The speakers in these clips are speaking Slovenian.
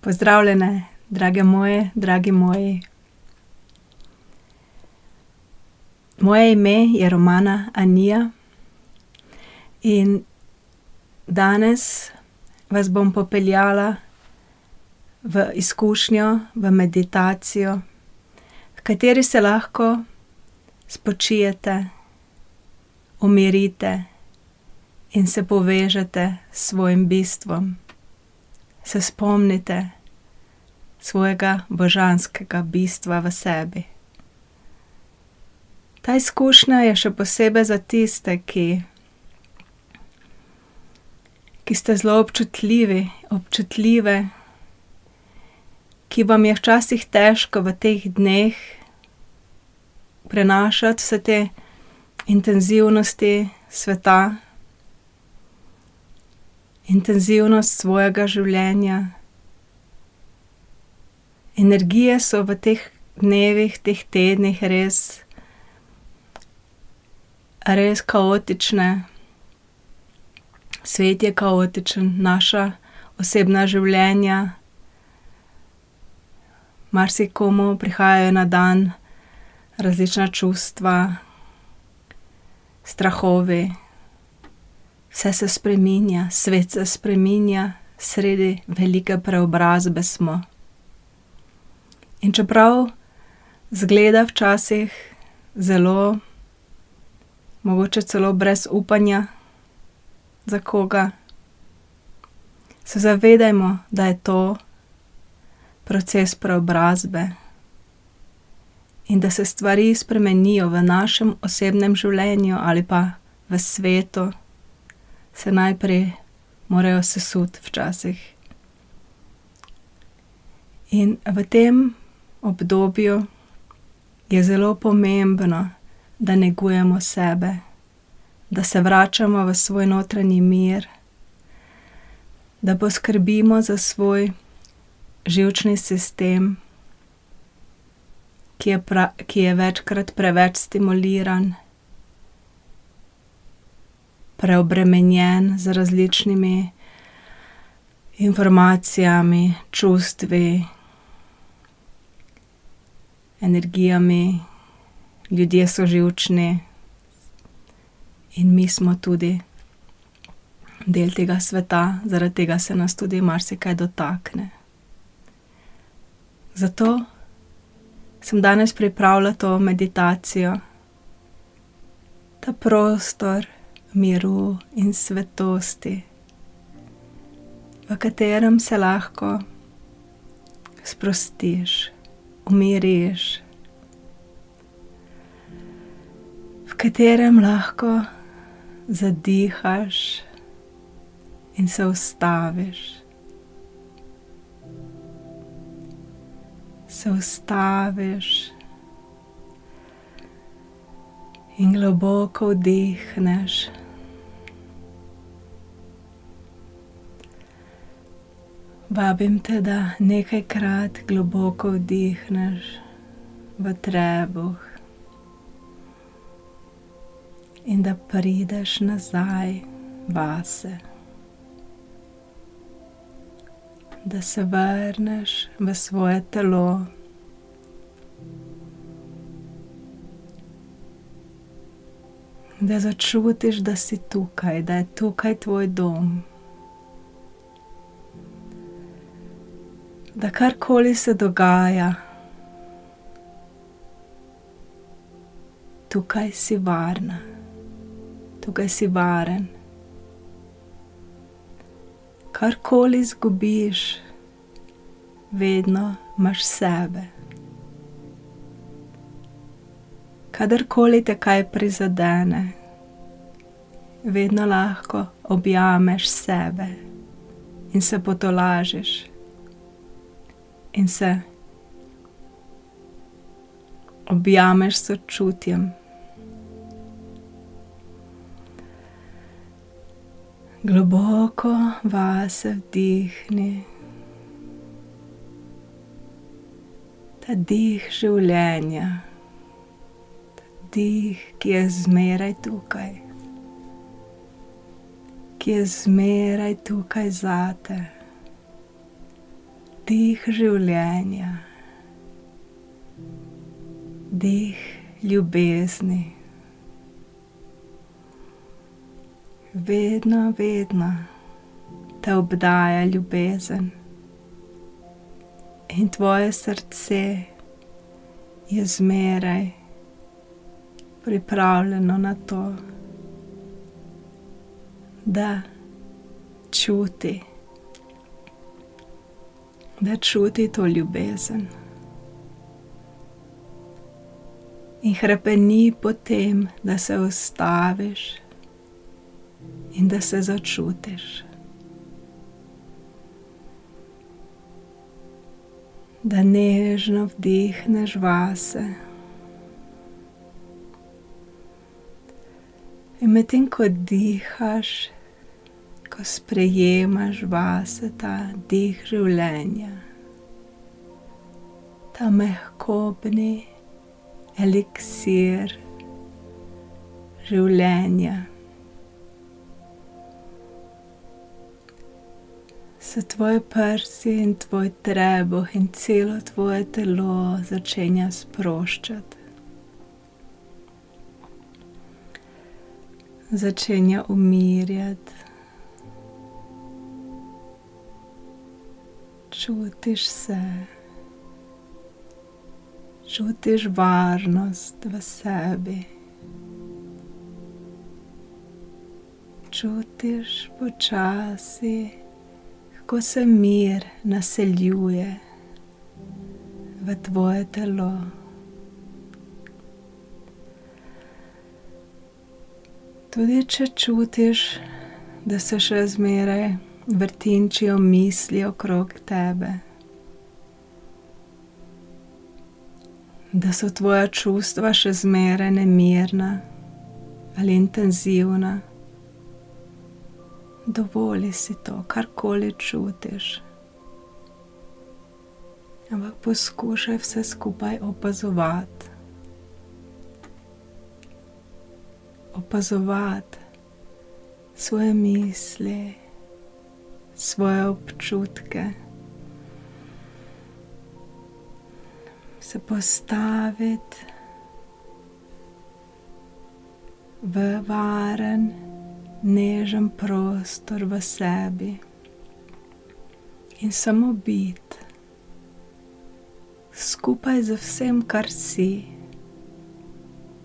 Pozdravljene, drage moje, dragi moji. Moje ime je Romana Anija in danes vas bom popeljala v izkušnjo, v meditacijo, v kateri se lahko spočijete, umirite in se povežete s svojim bistvom. Se spomnite svojega božanskega bistva v sebi. Ta izkušnja je še posebej za tiste, ki ste zelo občutljive, ki vam je včasih težko v teh dneh prenašati vse te intenzivnosti sveta, intenzivnost svojega življenja. Energije so v teh dnevih, teh tednih res kaotične. Svet je kaotičen, naša osebna življenja. Marsikomu prihajajo na dan različna čustva, strahovi. Vse se spreminja, svet se spreminja, sredi velike preobrazbe smo. In čeprav izgleda včasih zelo, mogoče celo brez upanja za koga, se zavedajmo, da je to proces preobrazbe in da se stvari spremenijo v našem osebnem življenju ali pa v svetu, se najprej morajo sesuti včasih. In v tem obdobju je zelo pomembno, da negujemo sebe, da se vračamo v svoj notranji mir, da poskrbimo za svoj živčni sistem, ki je večkrat preveč stimuliran, preobremenjen z različnimi informacijami, čustvi, energijami. Ljudje so živčni in mi smo tudi del tega sveta, zaradi tega se nas tudi marsikaj dotakne. Zato sem danes pripravila to meditacijo, ta prostor miru in svetosti, v katerem se lahko sprostiš, umiriš, v katerem lahko zadihaš in se ustaviš. Se ustaviš in globoko vdihneš. Vabim te, da nekajkrat globoko vdihneš v trebuh in da prideš nazaj vase. Da se vrneš v svoje telo. Da začutiš, da si tukaj, da je tukaj tvoj dom. Da karkoli se dogaja, tukaj si varna, tukaj si varen. Karkoli izgubiš, vedno imaš sebe. Kadarkoli te kaj prizadene, vedno lahko objameš sebe in se potolažiš in se objameš s sočutjem. Globoko vase vdihni. Ta dih življenja, ta dih, ki je zmeraj tukaj, ki je zmeraj tukaj zate. Dih življenja, dih ljubezni. Vedno, vedno te obdaja ljubezen in tvoje srce je zmeraj pripravljeno na to, da čuti to ljubezen in hrepeni po tem, da se ustaviš in da se začutiš, da nežno vdihneš vase in medtem ko dihaš, ko sprejemaš vase ta dih življenja, ta mehkobni eliksir življenja, se tvoje prsi in tvoj trebuh in celo tvoje telo začenja sproščati. Začenja umirjati. Čutiš se. Čutiš varnost v sebi. Čutiš počasi, kako se mir naseljuje v tvoje telo. Tudi če čutiš, da se še zmeraj vrtinčijo misli okrog tebe, da so tvoja čustva še zmeraj nemirna ali intenzivna, dovoli si to, karkoli čutiš. Ampak poskušaj vse skupaj opazovati. Opazovati svoje misli, svoje občutke. Se postaviti v varen, nežen prostor v sebi in samo biti skupaj z vsem, kar si,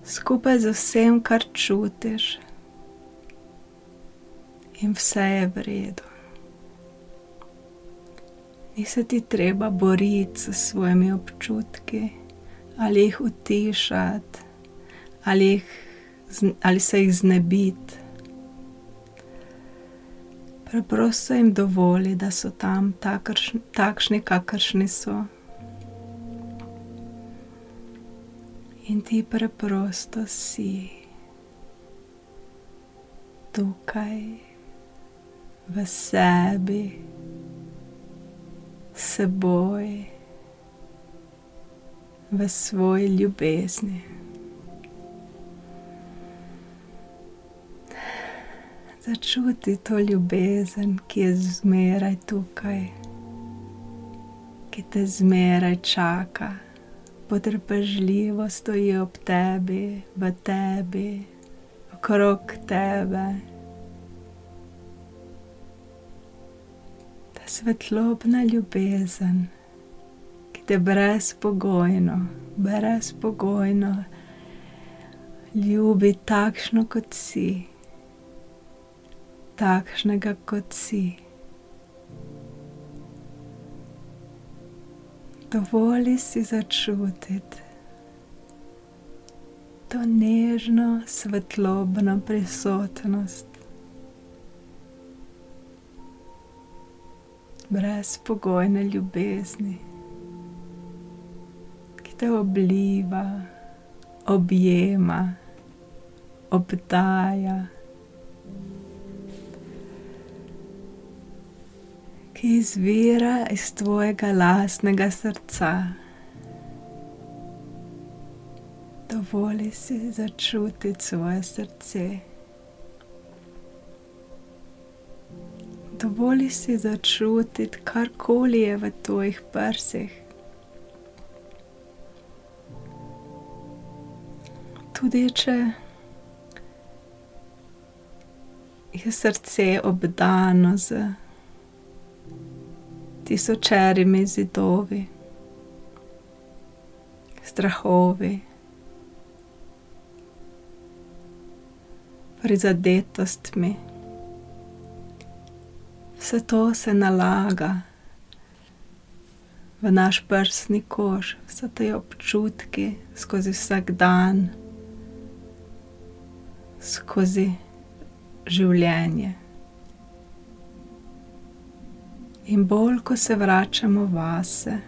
skupaj z vsem, kar čutiš, in vse je v redu. Ni se ti treba boriti s svojimi občutki, ali jih utišati, ali se jih znebiti. Preprosto jim dovoli, da so tam takšni, kakršni so. In ti preprosto si tukaj v sebi, s seboj, v svoji ljubezni. Začuti to ljubezen, ki je zmeraj tukaj, ki te zmeraj čaka. Potrpežljivo stoji ob tebi, v tebi, okrog tebe. Ta svetlobna ljubezen, ki te brezpogojno ljubi takšno, kot si, takšnega, kot si. Dovoli si začutiti to nežno, svetlobno prisotnost, brezpogojne ljubezni, ki te obliva, objema, obdaja, ki izvira iz tvojega lastnega srca. Dovoli si začutiti svoje srce. Dovoli si začutiti, karkoli je v tvojih prsih. Tudi če je srce obdano z tisočerimi zidovi, strahovi, prizadetostmi. Vse to se nalaga v naš prsni koš, vse te občutki skozi vsak dan, skozi življenje. In bolj, ko se vračamo vase,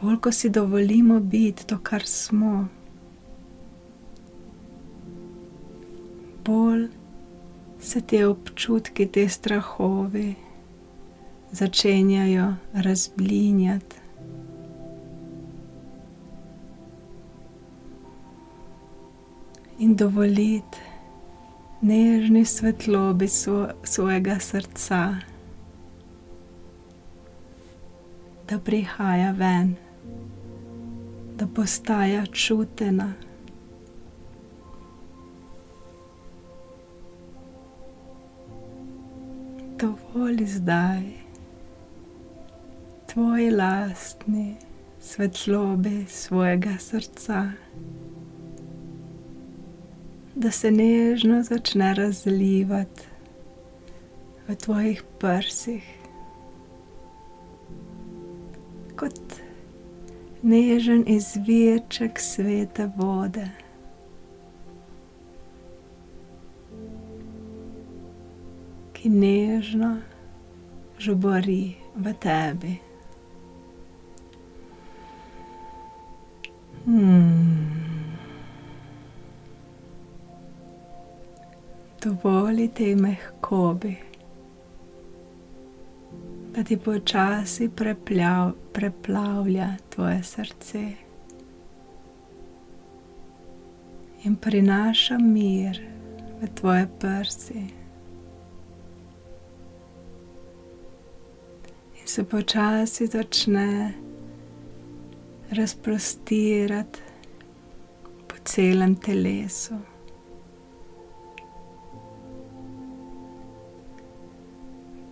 bolj, ko si dovolimo biti to, kar smo, bolj se te občutki, te strahovi začenjajo razblinjati. In dovoliti nežni svetlobi svojega srca, da prihaja ven, da postaja čutena. Dovoli zdaj tvoji lastni svetlobi svojega srca, da se nežno začne razlivati v tvojih prsih, kot nežen izvirček svete vode. Ki nežno žubori v tebi. Dovoli tej mehkobi, da ti počasi preplavlja tvoje srce in prinaša mir v tvoje prsi. In se počasi začne razprostirati po celem telesu.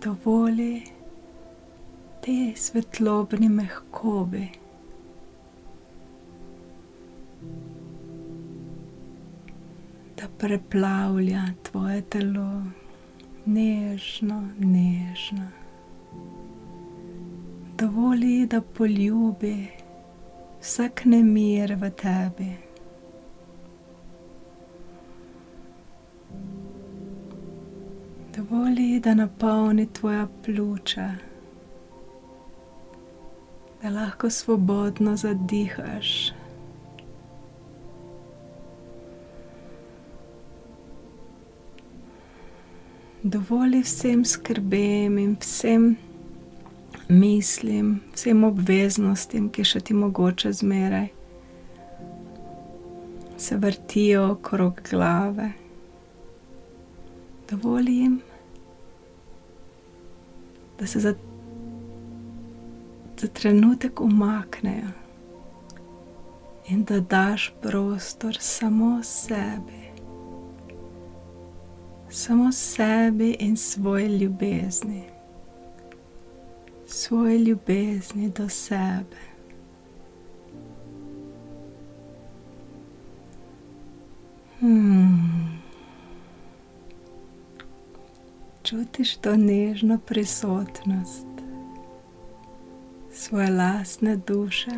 Dovoli tej svetlobni mehkobi, da preplavlja tvoje telo nežno, nežno. Dovoli, da poljubi vsak nemir v tebi. Dovoli, da napolni tvoja pljuča, da lahko svobodno zadihaš. Dovoli vsem skrbem in vsem mislim, vsem obveznostim, ki še ti mogoče zmeraj se vrtijo okrog glave. Dovoli jim, da se za trenutek umaknejo in da daš prostor samo sebi. Samo sebi in svoji ljubezni. Svoji ljubezni do sebe. Čutiš to nežno prisotnost svoje lastne duše?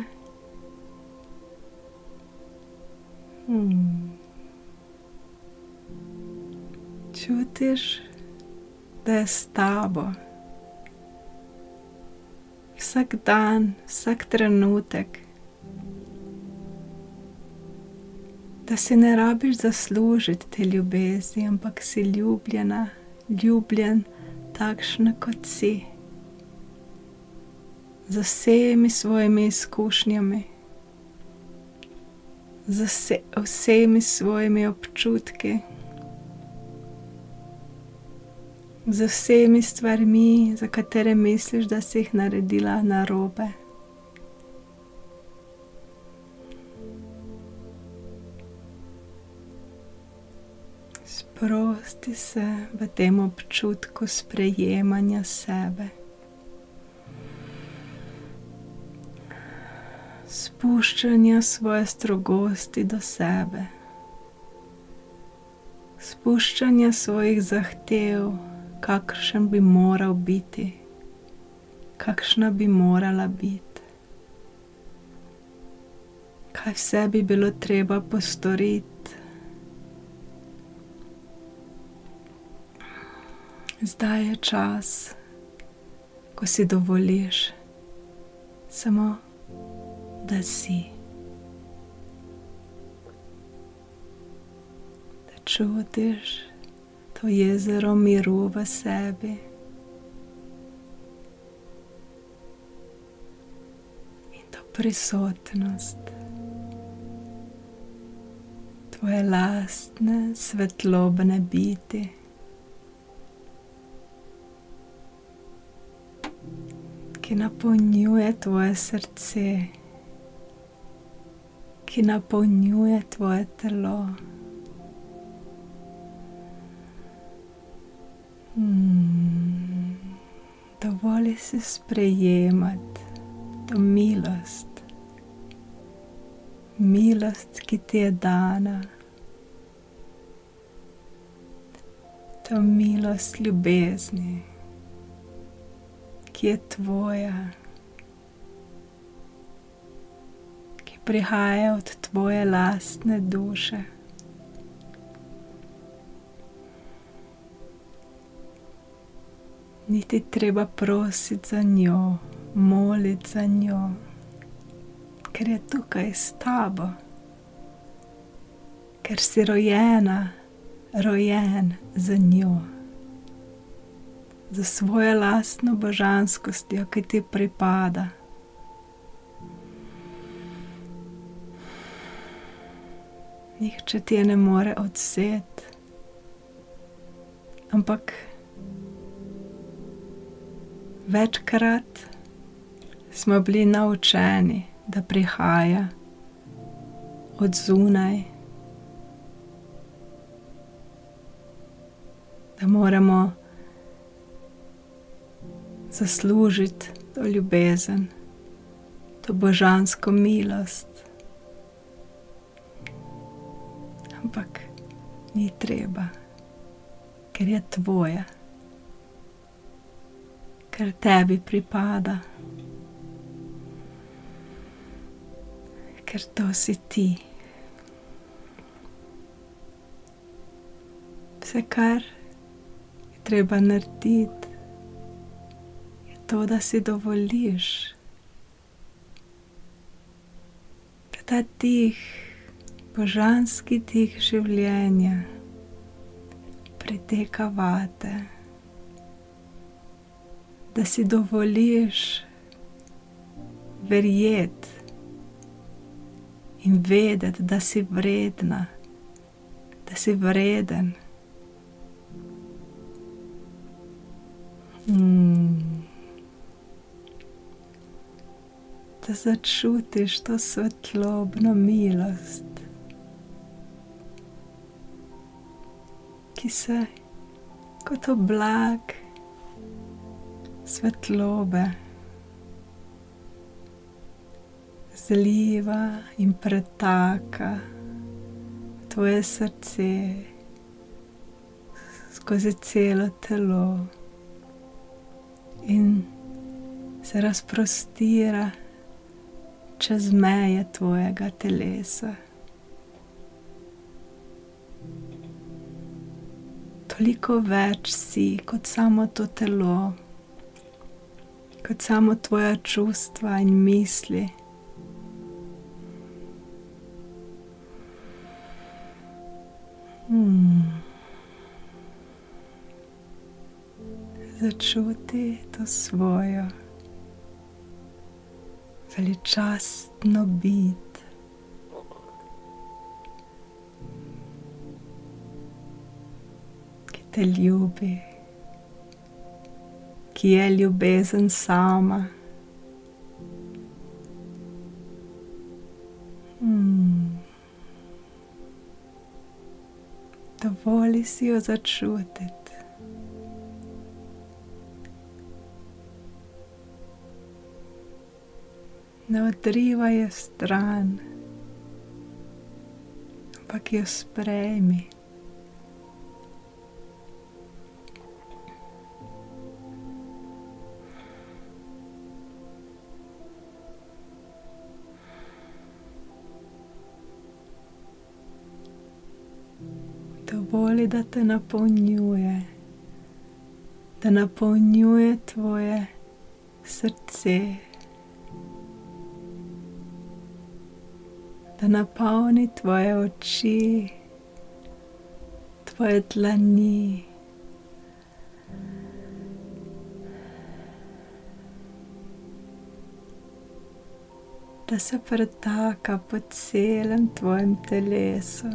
Čutiš, da je s tabo vsak dan, vsak trenutek, da si ne rabiš zaslužiti te ljubezni, ampak si ljubljena, ljubljen takšna, kot si, z vsemi svojimi izkušnjami, z vsemi svojimi občutki, z vsemi stvarmi, za katere misliš, da si jih naredila narobe. Sprosti se v tem občutku sprejemanja sebe. Spuščanja svoje strogosti do sebe. Spuščanja svojih zahtev, kakšen bi moral biti, kakšna bi morala biti. Kaj vse bi bilo treba postoriti. Zdaj je čas, ko si dovoliš samo, da si. Da čutiš to jezero miru v sebi. In to prisotnost tvoje lastne svetlobne biti. Ki napolnjuje tvoje srce, ki napolnjuje tvoje telo. Dovoli si sprejemati to milost, milost, ki ti je dana, to milost ljubezni, ki je tvoja, ki prihaja od tvoje lastne duše. Ni ti treba prositi za njo, moliti za njo, ker je tukaj s tabo, ker si rojena, rojen za njo. Za svojo lastno božanskostjo, ki ti pripada. Nihče ti je ne more odvzeti, ampak večkrat smo bili naučeni, da prihaja od zunaj, da moramo zaslužiti to ljubezen, to božansko milost. Ampak ni treba, ker je tvoja, ker tebi pripada, ker to si ti. Vse, kar je treba narediti, to, da si dovoliš, da ta dih, božanski dih življenja priteka vate, da si dovoliš verjeti in vedeti, da si vredna, da si vreden. Da začutiš to svetlobno milost, ki se kot oblak svetlobe zliva in pretaka tvoje srce skozi celo telo in se razprostira čez meje tvojega telesa. Toliko več si kot samo to telo, kot samo tvoja čustva in misli. Začuti to svojo veličastno bit. Ki te ljubi ki je ljubezen sama. Dovoli si jo začutiti. Ne odrivaj je stran, ampak jo sprejmi. Dovoli, da te napolnjuje, da napolnjuje tvoje srce, da napolni tvoje oči, tvoje dlani, da se pretaka po celem tvojem telesu.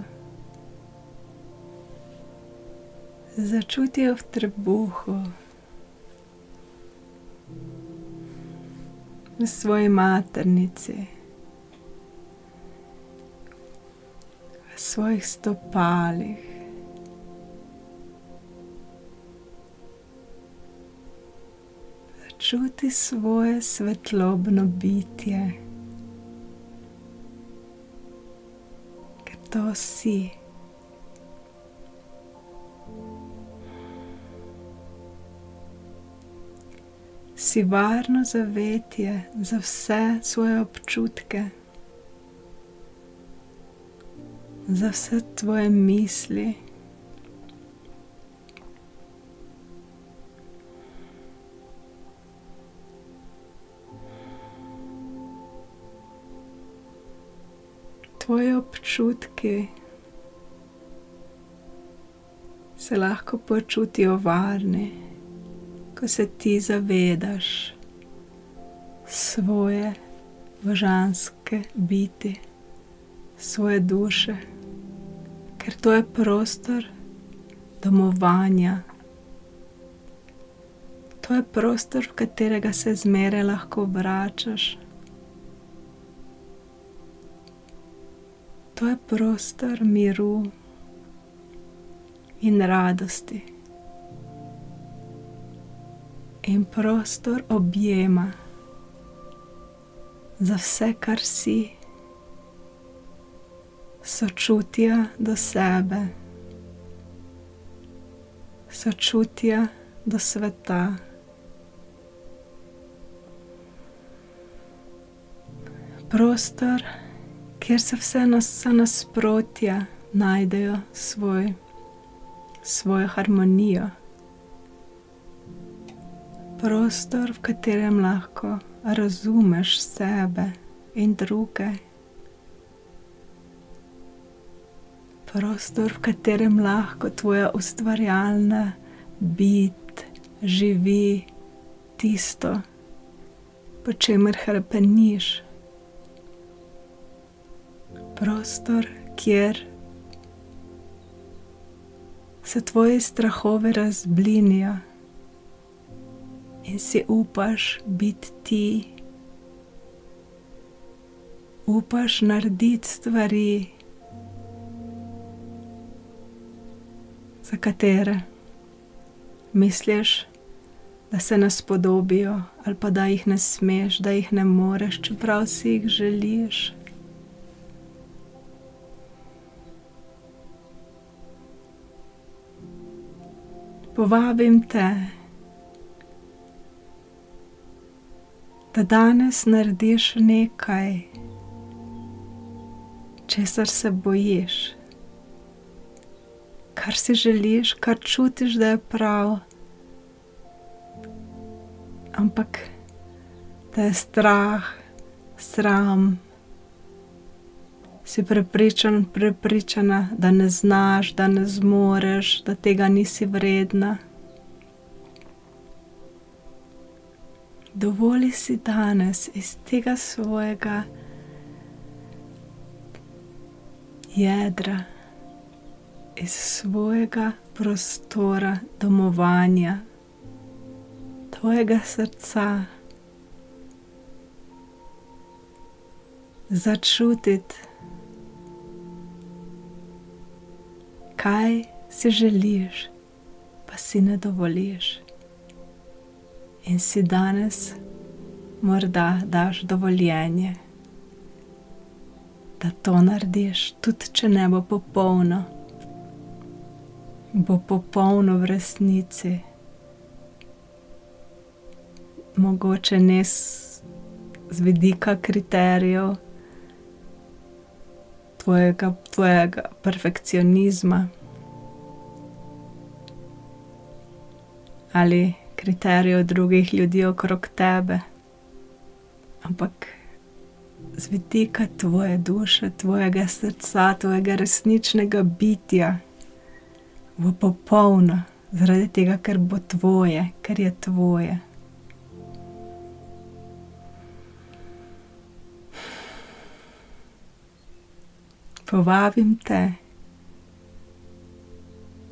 Začuti jo v trebuhu, v svoji maternici, v svojih stopalih. Začuti svoje svetlobno bitje, ker to si. Si varno zavetje za vse svoje občutke, za vse tvoje misli. Tvoji občutki se lahko počutijo varni, ko se ti zavedaš svoje božanske biti, svoje duše, ker to je prostor domovanja. To je prostor, v katerega se zmeraj lahko vračaš. To je prostor miru in radosti. In prostor objema za vse, kar si, sočutja do sebe, sočutja do sveta. Prostor, kjer se vse nasprotja najdejo svojo harmonijo. Prostor, v katerem lahko razumeš sebe in druge. Prostor, v katerem lahko tvoja ustvarjalna bit živi tisto, po čemer hrepeniš. Prostor, kjer se tvoji strahovi razblinijo in si upaš biti ti. Upaš narediti stvari, za katere misliš, da se ne spodobijo ali pa da jih ne smeš, da jih ne moreš, čeprav si jih želiš. Povabim te, da danes narediš nekaj, česar se bojiš, kar si želiš, kar čutiš, da je prav, ampak da je strah, sram, si prepričana, da ne znaš, da ne zmoreš, da tega nisi vredna. Dovoli si danes iz tega svojega jedra, iz svojega prostora domovanja, da tvojega srca, začutiti, kaj si želiš, pa si ne dovoliš. In si danes morda daš dovoljenje, da to narediš, tudi če ne bo popolno. Bo popolno v resnici. Mogoče ne z vidika kriterijev tvojega perfekcionizma ali kriterijev drugih ljudi okrog tebe, ampak z vidika tvoje duše, tvojega srca, tvojega resničnega bitja bo popolno, zaradi tega, ker bo tvoje, ker je tvoje. Povabim te,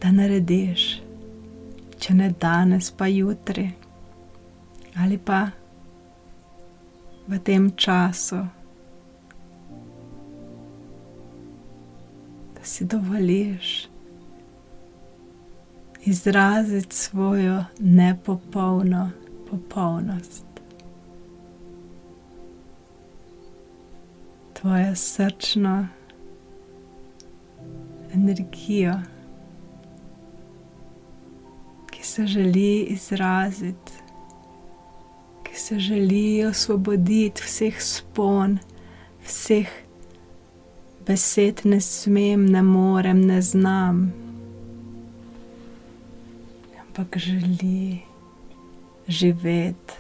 da narediš, če ne danes, pa jutri, ali pa v tem času, da si dovoliš izraziti svojo nepopolno popolnost. Tvojo srčno energijo, ki se želi izraziti, ki se želi osvoboditi vseh spon, vseh besed ne smem, ne morem, ne znam, ampak želi živeti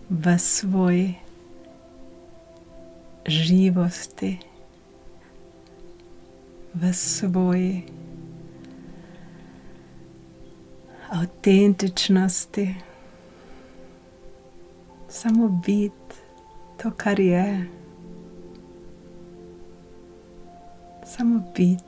v svoji živosti, v svoji avtentičnosti, samo biti to, kar je, samo biti.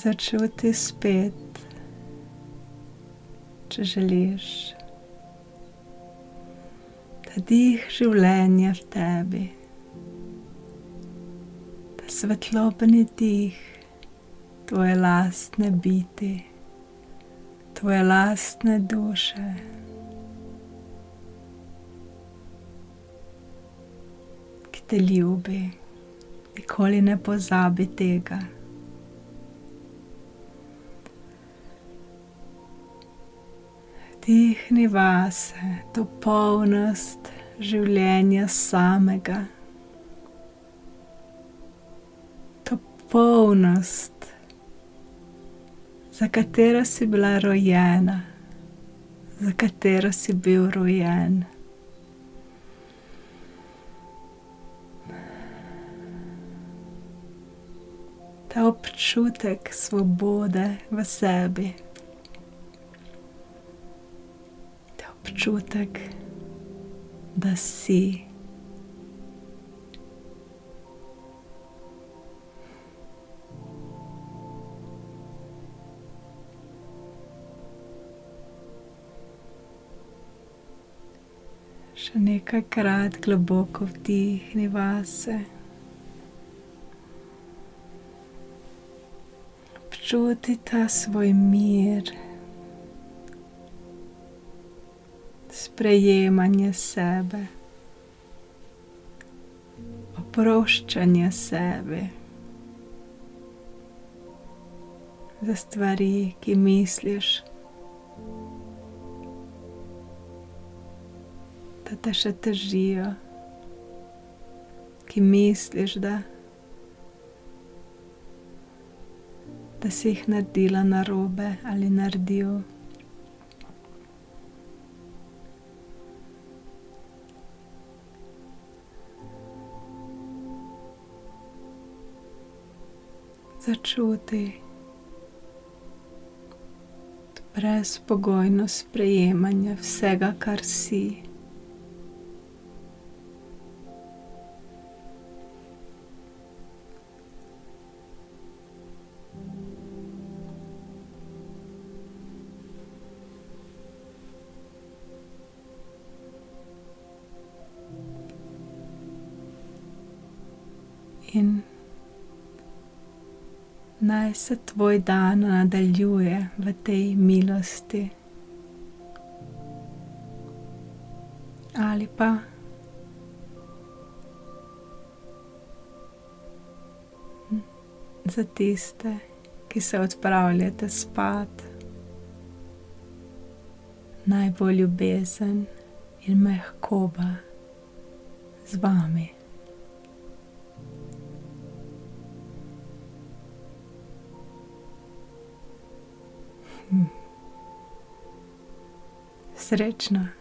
Začuti spet, če želiš, da dih življenja v tebi, da svetlobni dih tvoje lastne biti, tvoje lastne duše, ki te ljubi, nikoli ne pozabi tega. Vdihni vase to polnost življenja samega, to polnost, za katero si bila rojena, za katero si bil rojen. Ta občutek svobode v sebi. Občutek, da si. Še nekajkrat globoko vdihni vase. Občuti ta svoj mir. Sprejemanje sebe, oproščanje sebe za stvari, ki misliš, da te še težijo, ki misliš, da si jih naredila narobe ali naredil. Začuti brezpogojno sprejemanje vsega, kar si. In naj se tvoj dan nadaljuje v tej milosti. Ali pa za tiste, ki se odpravljate spat, naj bo ljubezen in mehkoba z vami. Srečno.